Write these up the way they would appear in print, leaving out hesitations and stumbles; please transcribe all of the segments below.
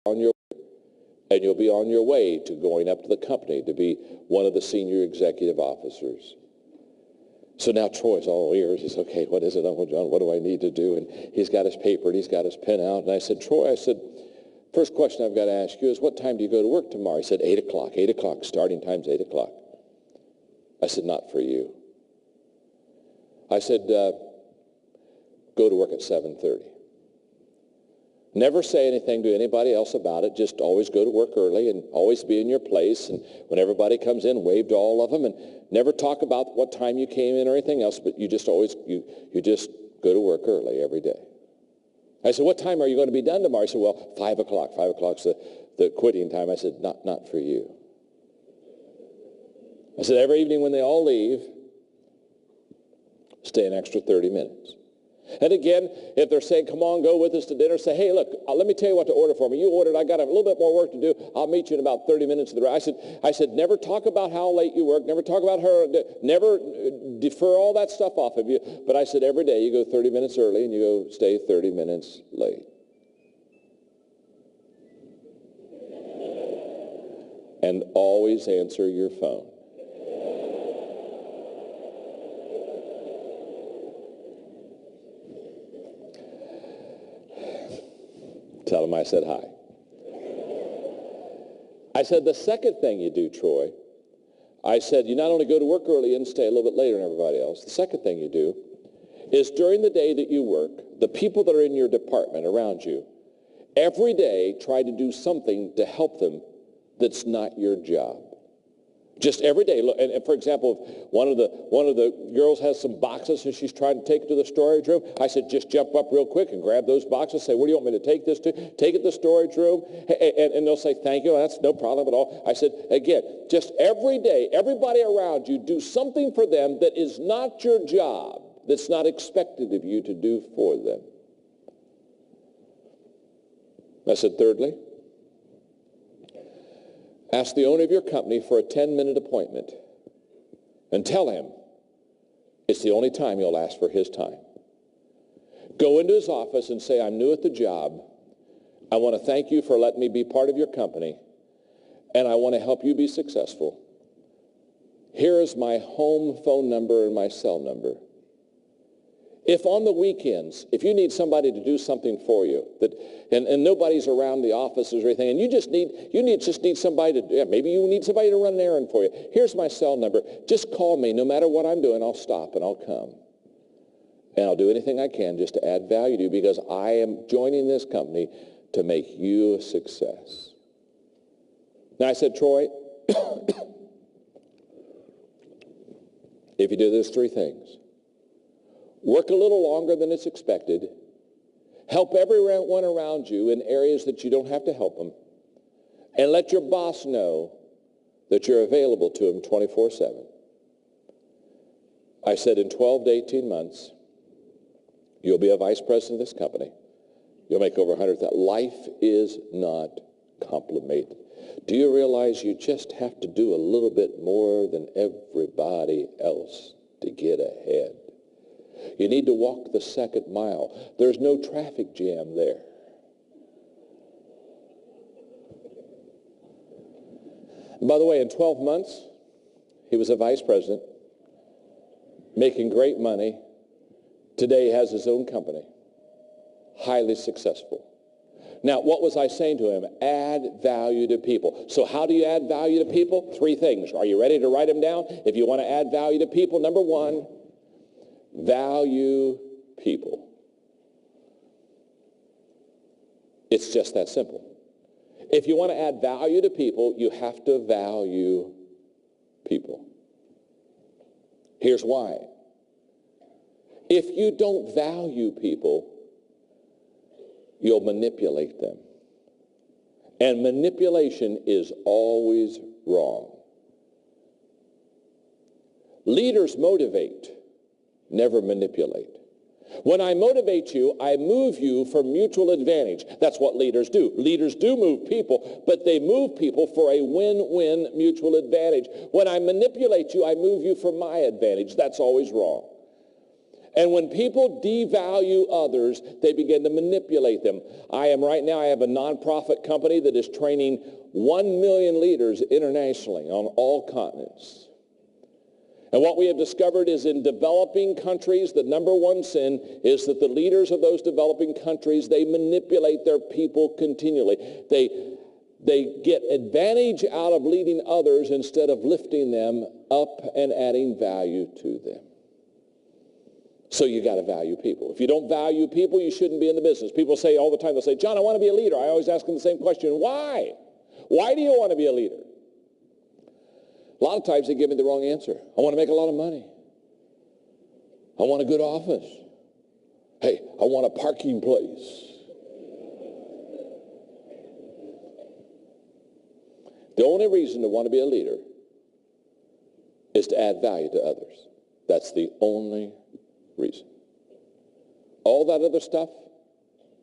on your and you'll be on your way to going up to the company to be one of the senior executive officers. So now Troy's all ears. He's, okay, what is it, Uncle John? What do I need to do? And he's got his paper and he's got his pen out. And I said, Troy, first question I've got to ask you is, what time do you go to work tomorrow? He said, 8 o'clock. 8 o'clock. Starting time's 8 o'clock. I said, not for you. I said, go to work at 7:30. Never say anything to anybody else about it. Just always go to work early and always be in your place. And when everybody comes in, wave to all of them, and never talk about what time you came in or anything else, but you just always, you just go to work early every day. I said, what time are you going to be done tomorrow? He said, well, 5 o'clock. 5 o'clock's the quitting time. I said, not for you. I said, every evening when they all leave, stay an extra 30 minutes. And again, if they're saying, come on, go with us to dinner, say, hey, look, let me tell you what to order for me. You ordered, I got a little bit more work to do. I'll meet you in about 30 minutes. I said, never talk about how late you work. Never talk about her. Never defer all that stuff off of you. But I said, every day you go 30 minutes early and you go stay 30 minutes late. And always answer your phone. Tell him I said hi. I said, the second thing you do, Troy, I said, you not only go to work early and stay a little bit later than everybody else, the second thing you do is during the day that you work, the people that are in your department around you, every day try to do something to help them that's not your job. Just every day. And for example, if one of the girls has some boxes and she's trying to take it to the storage room, I said, just jump up real quick and grab those boxes. Say, where do you want me to take this to? Take it to the storage room. And they'll say, thank you. That's no problem at all. I said, again, just every day, everybody around you, do something for them that is not your job, that's not expected of you to do for them. I said, thirdly, ask the owner of your company for a 10-minute appointment and tell him it's the only time you'll ask for his time. Go into his office and say, I'm new at the job. I want to thank you for letting me be part of your company, and I want to help you be successful. Here is my home phone number and my cell number. If on the weekends, if you need somebody to do something for you, and nobody's around the offices or anything, and you just need somebody to, maybe you need somebody to run an errand for you. Here's my cell number. Just call me. No matter what I'm doing, I'll stop and I'll come. And I'll do anything I can just to add value to you, because I am joining this company to make you a success. Now I said, Troy, if you do those three things, work a little longer than it's expected, help everyone around you in areas that you don't have to help them, and let your boss know that you're available to him 24/7. I said in 12 to 18 months, you'll be a vice president of this company. You'll make over 100,000. Life is not complicated. Do you realize you just have to do a little bit more than everybody else to get ahead? You need to walk the second mile. There's no traffic jam there. And by the way, in 12 months, he was a vice president, making great money. Today he has his own company, highly successful. Now, what was I saying to him? Add value to people. So how do you add value to people? Three things. Are you ready to write them down? If you want to add value to people, number one, value people. It's just that simple. If you want to add value to people, you have to value people. Here's why. If you don't value people, you'll manipulate them. And manipulation is always wrong. Leaders motivate, never manipulate. When I motivate you, I move you for mutual advantage. That's what leaders do. Leaders do move people, but they move people for a win-win mutual advantage. When I manipulate you, I move you for my advantage. That's always wrong. And when people devalue others, they begin to manipulate them. I have a nonprofit company that is training 1 million leaders internationally on all continents. And what we have discovered is in developing countries, the number one sin is that the leaders of those developing countries, they manipulate their people continually. They get advantage out of leading others instead of lifting them up and adding value to them. So you got to value people. If you don't value people, you shouldn't be in the business. People say all the time, they'll say, John, I want to be a leader. I always ask them the same question. Why? Why do you want to be a leader? A lot of times they give me the wrong answer. I want to make a lot of money. I want a good office. Hey, I want a parking place. The only reason to want to be a leader is to add value to others. That's the only reason. All that other stuff,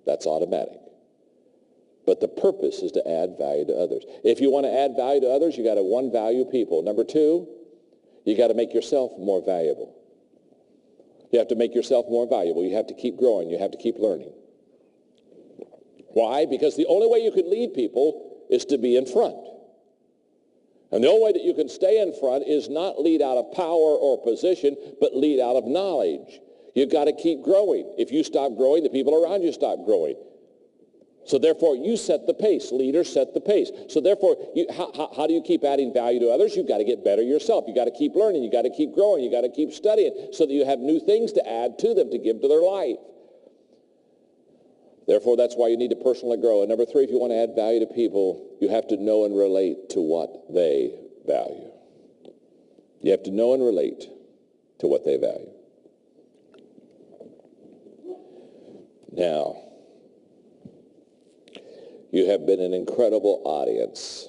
that's automatic. But the purpose is to add value to others. If you want to add value to others, you got to, one, value people. Number two, you got to make yourself more valuable. You have to make yourself more valuable. You have to keep growing. You have to keep learning. Why? Because the only way you can lead people is to be in front. And the only way that you can stay in front is not lead out of power or position, but lead out of knowledge. You've got to keep growing. If you stop growing, the people around you stop growing. So therefore, you set the pace. Leaders set the pace. So therefore, how do you keep adding value to others? You've got to get better yourself. You've got to keep learning. You've got to keep growing. You've got to keep studying so that you have new things to add to them, to give to their life. Therefore, that's why you need to personally grow. And number three, if you want to add value to people, you have to know and relate to what they value. You have to know and relate to what they value. Now, you have been an incredible audience.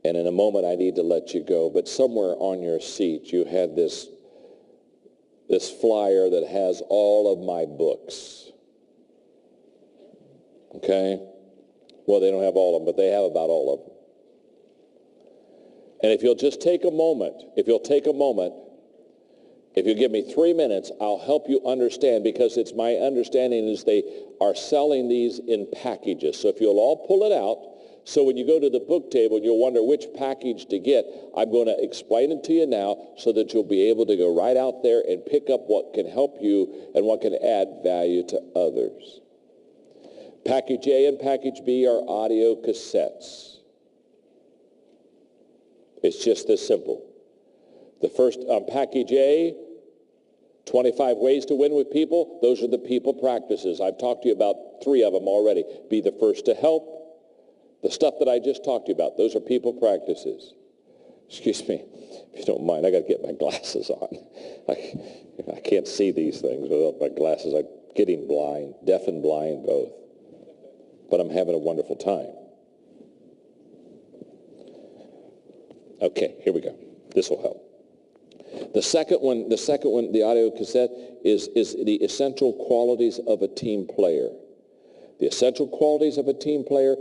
And in a moment, I need to let you go. But somewhere on your seat, you had this flyer that has all of my books. Okay? Well, they don't have all of them, but they have about all of them. And if you'll just take a moment, if you'll give me 3 minutes, I'll help you understand, because it's my understanding is they are selling these in packages. So if you'll all pull it out, so when you go to the book table and you'll wonder which package to get, I'm going to explain it to you now so that you'll be able to go right out there and pick up what can help you and what can add value to others. Package A and Package B are audio cassettes. It's just this simple. The first on Package A, 25 ways to win with people. Those are the people practices. I've talked to you about 3 of them already. Be the first to help. The stuff that I just talked to you about, those are people practices. Excuse me, if you don't mind, I got to get my glasses on. I can't see these things without my glasses. I'm getting blind, deaf and blind both. But I'm having a wonderful time. Okay, here we go. This will help. The second one, the audio cassette, is the essential qualities of a team player. The essential qualities of a team player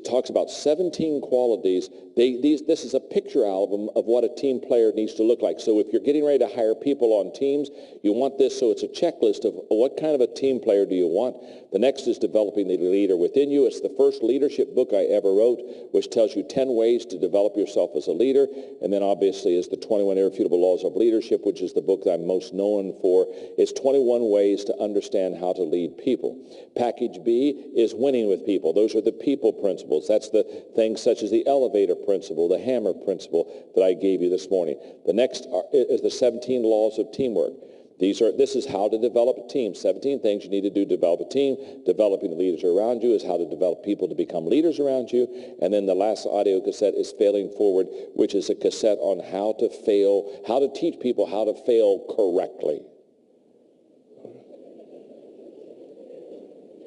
talks about 17 qualities. This is a picture album of what a team player needs to look like. So if you're getting ready to hire people on teams, you want this, so it's a checklist of what kind of a team player do you want. The next is developing the leader within you. It's the first leadership book I ever wrote, which tells you 10 ways to develop yourself as a leader. And then obviously is the 21 Irrefutable Laws of Leadership, which is the book that I'm most known for. It's 21 ways to understand how to lead people. Package B is winning with people. Those are the people principles. That's the things such as the elevator principle, the hammer principle that I gave you this morning. The next is the 17 laws of teamwork. This is how to develop a team. 17 things you need to do to develop a team. Developing the leaders around you is how to develop people to become leaders around you. And then the last audio cassette is Failing Forward, which is a cassette on how to fail, how to teach people how to fail correctly.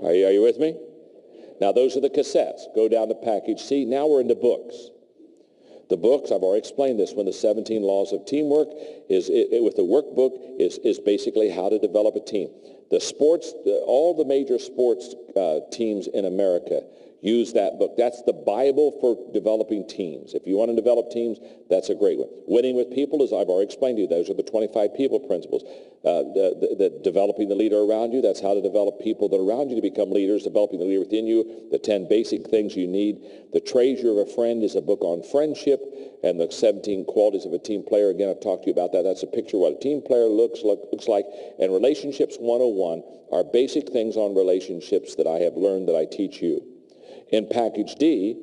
Are you with me? Now, those are the cassettes. Go down to Package C. Now we're into books. The books, I've already explained this, when the 17 laws of teamwork with the workbook is basically how to develop a team. The sports, all the major sports teams in America Use that book. That's the Bible for developing teams. If you want to develop teams, that's a great one. Winning with people, as I've already explained to you, those are the 25 people principles. Developing the leader around you, that's how to develop people that are around you to become leaders, developing the leader within you, the 10 basic things you need. The Treasure of a Friend is a book on friendship, and the 17 qualities of a team player. Again, I've talked to you about that. That's a picture of what a team player looks like. And Relationships 101 are basic things on relationships that I have learned that I teach you. In Package D,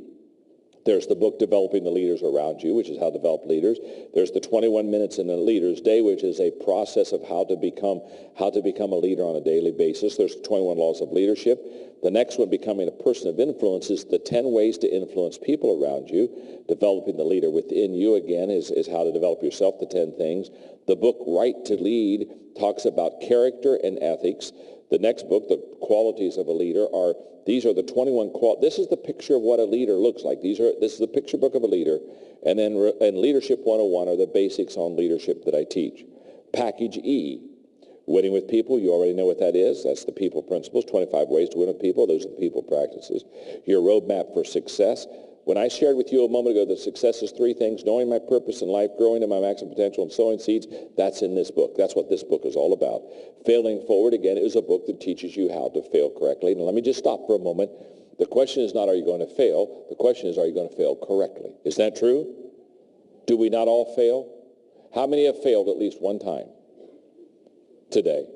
there's the book Developing the Leaders Around You, which is how to develop leaders. There's the 21 Minutes in a Leader's Day, which is a process of how to become a leader on a daily basis. There's 21 Laws of Leadership. The next one, Becoming a Person of Influence, is the 10 ways to influence people around you. Developing the leader within you, again, is how to develop yourself, the 10 things. The book Right to Lead talks about character and ethics. The next book, The Qualities of a Leader, these are the 21 This is the picture of what a leader looks like. This is the picture book of a leader. And then Leadership 101 are the basics on leadership that I teach. Package E, Winning with People, you already know what that is. That's the people principles, 25 ways to win with people. Those are the people practices. Your roadmap for success. When I shared with you a moment ago that success is 3 things: knowing my purpose in life, growing to my maximum potential, and sowing seeds, that's in this book. That's what this book is all about. Failing Forward, again, is a book that teaches you how to fail correctly. Now, let me just stop for a moment. The question is not, are you going to fail? The question is, are you going to fail correctly? Is that true? Do we not all fail? How many have failed at least one time today?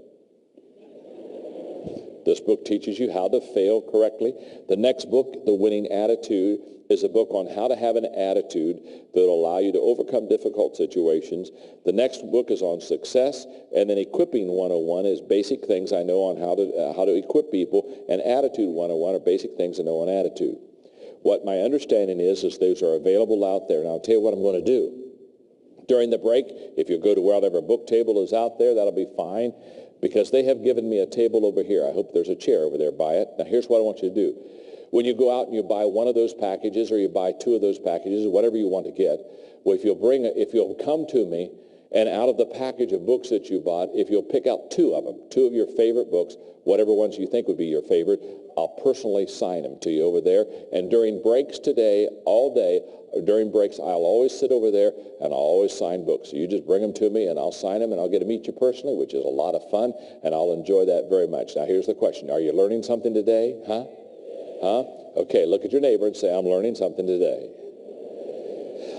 This book teaches you how to fail correctly. The next book, The Winning Attitude, is a book on how to have an attitude that will allow you to overcome difficult situations. The next book is on success, and then Equipping 101 is basic things I know on how to equip people, and Attitude 101 are basic things I know on attitude. What my understanding is those are available out there. Now, I'll tell you what I'm going to do. During the break, if you go to whatever book table is out there, that'll be fine, because they have given me a table over here. I hope there's a chair over there by it. Now, here's what I want you to do. When you go out and you buy one of those packages, or you buy 2 of those packages, or whatever you want to get, well, if you'll come to me, and out of the package of books that you bought, if you'll pick out 2 of them, 2 of your favorite books, whatever ones you think would be your favorite, I'll personally sign them to you over there. And during breaks today, all day, during breaks, I'll always sit over there and I'll always sign books. So you just bring them to me and I'll sign them, and I'll get to meet you personally, which is a lot of fun, and I'll enjoy that very much. Now, here's the question. Are you learning something today? Huh? Okay, look at your neighbor and say, I'm learning something today.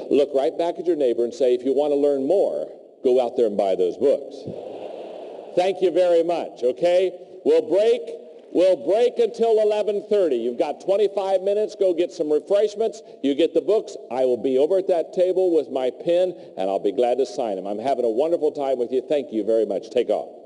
Look right back at your neighbor and say, if you want to learn more, go out there and buy those books. Thank you very much, okay? We'll break until 11:30. You've got 25 minutes. Go get some refreshments. You get the books. I will be over at that table with my pen, and I'll be glad to sign them. I'm having a wonderful time with you. Thank you very much. Take off.